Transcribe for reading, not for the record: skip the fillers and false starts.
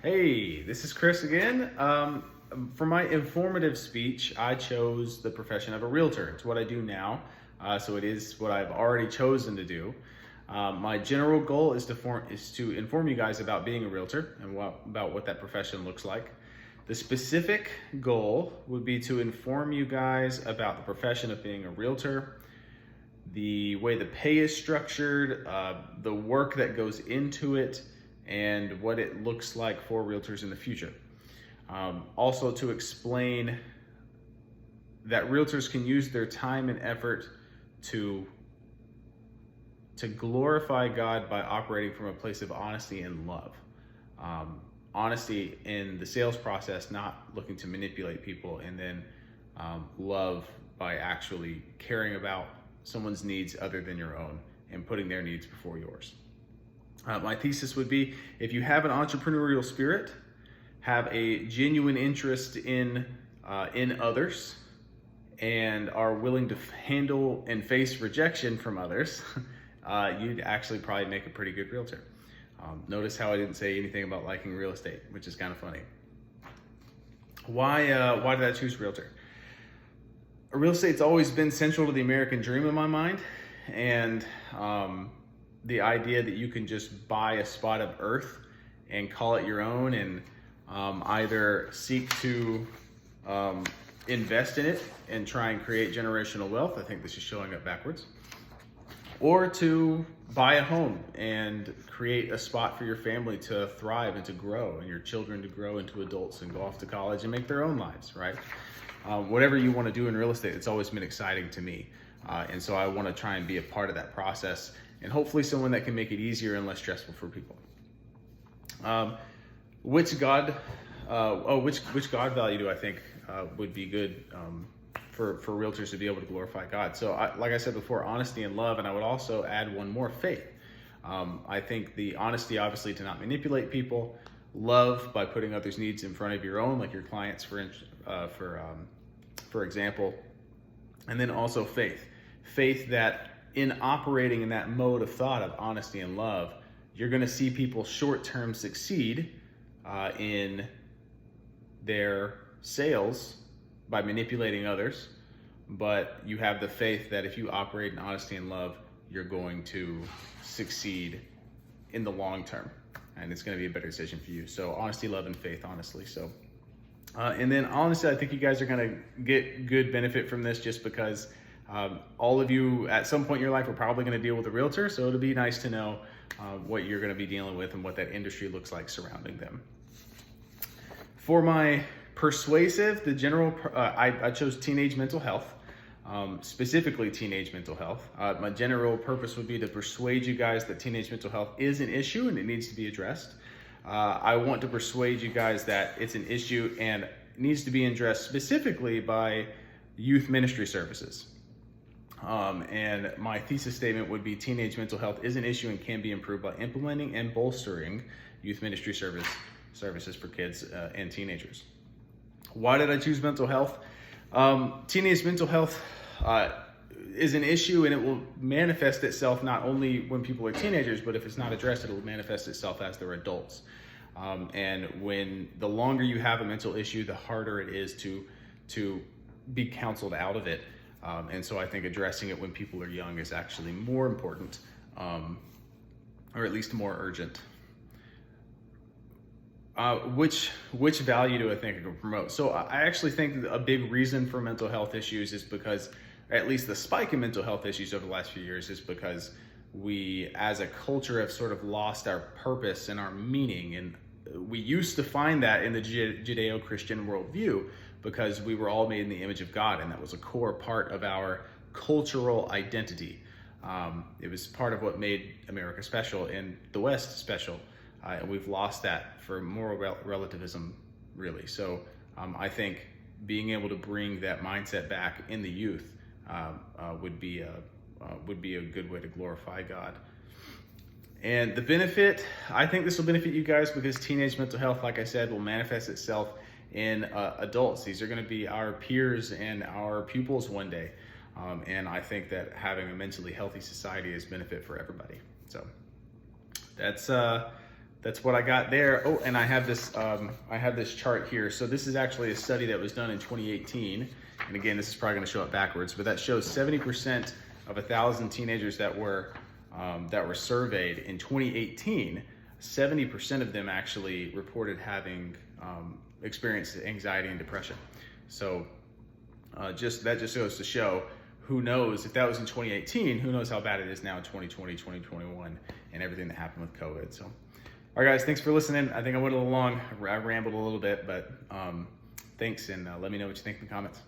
Hey, this is Chris again. For my informative speech, I chose the profession of a realtor. It's what I do now, so it is what I've already chosen to do. My general goal is to inform you guys about being a realtor and about what that profession looks like. The specific goal would be to inform you guys about the profession of being a realtor, the way the pay is structured, the work that goes into it, and what it looks like for realtors in the future. Also to explain that realtors can use their time and effort to glorify God by operating from a place of honesty and love. Honesty in the sales process, not looking to manipulate people, and then love by actually caring about someone's needs other than your own and putting their needs before yours. My thesis would be, if you have an entrepreneurial spirit, have a genuine interest in others, and are willing to handle and face rejection from others, you'd actually probably make a pretty good realtor. Notice how I didn't say anything about liking real estate, which is kind of funny. Why did I choose realtor? Real estate's always been central to the American dream in my mind, and the idea that you can just buy a spot of earth and call it your own, and either seek to invest in it and try and create generational wealth. I think this is showing up backwards. Or to buy a home and create a spot for your family to thrive and to grow, and your children to grow into adults and go off to college and make their own lives, right? Whatever you want to do in real estate, it's always been exciting to me. And so I want to try and be a part of that process, and hopefully someone that can make it easier and less stressful for people. Which God value do I think would be good for realtors to be able to glorify God? So like I said before, honesty and love, and I would also add one more, faith. I think the honesty, obviously, to not manipulate people, love by putting others' needs in front of your own, like your clients, for example, and then also faith. Faith that in operating in that mode of thought of honesty and love, you're going to see people short-term succeed in their sales by manipulating others, but you have the faith that if you operate in honesty and love, you're going to succeed in the long term, and it's going to be a better decision for you. So honesty, love, and faith, honestly. So and then honestly, I think you guys are going to get good benefit from this, just because all of you at some point in your life are probably going to deal with a realtor, so it'll be nice to know what you're going to be dealing with and what that industry looks like surrounding them. For my persuasive, I chose teenage mental health, specifically teenage mental health. My general purpose would be to persuade you guys that teenage mental health is an issue and it needs to be addressed. I want to persuade you guys that it's an issue and needs to be addressed specifically by youth ministry services. And my thesis statement would be, teenage mental health is an issue and can be improved by implementing and bolstering youth ministry services for kids and teenagers. Why did I choose mental health? Teenage mental health is an issue, and it will manifest itself not only when people are teenagers, but if it's not addressed, it will manifest itself as they're adults. And when the longer you have a mental issue, the harder it is to be counseled out of it. And so I think addressing it when people are young is actually more important, or at least more urgent. Which value do I think I can promote? So I actually think a big reason for mental health issues is because, at least the spike in mental health issues over the last few years, is because we as a culture have sort of lost our purpose and our meaning. And we used to find that in the Judeo-Christian worldview, because we were all made in the image of God, and that was a core part of our cultural identity. It was part of what made America special and the West special. And we've lost that for moral relativism, really. So I think being able to bring that mindset back in the youth would be a good way to glorify God. And the benefit, I think this will benefit you guys, because teenage mental health, like I said, will manifest itself in adults. These are going to be our peers and our pupils one day. And I think that having a mentally healthy society is benefit for everybody. So that's that's what I got there. Oh, and I have this chart here. So this is actually a study that was done in 2018. And again, this is probably going to show up backwards, but that shows 70% of 1,000 teenagers that were surveyed in 2018. 70% of them actually reported having experienced anxiety and depression. So that just goes to show, who knows, if that was in 2018, who knows how bad it is now in 2020, 2021, and everything that happened with COVID. So, all right, guys, thanks for listening. I think I went a little long. I rambled a little bit, but thanks, and let me know what you think in the comments.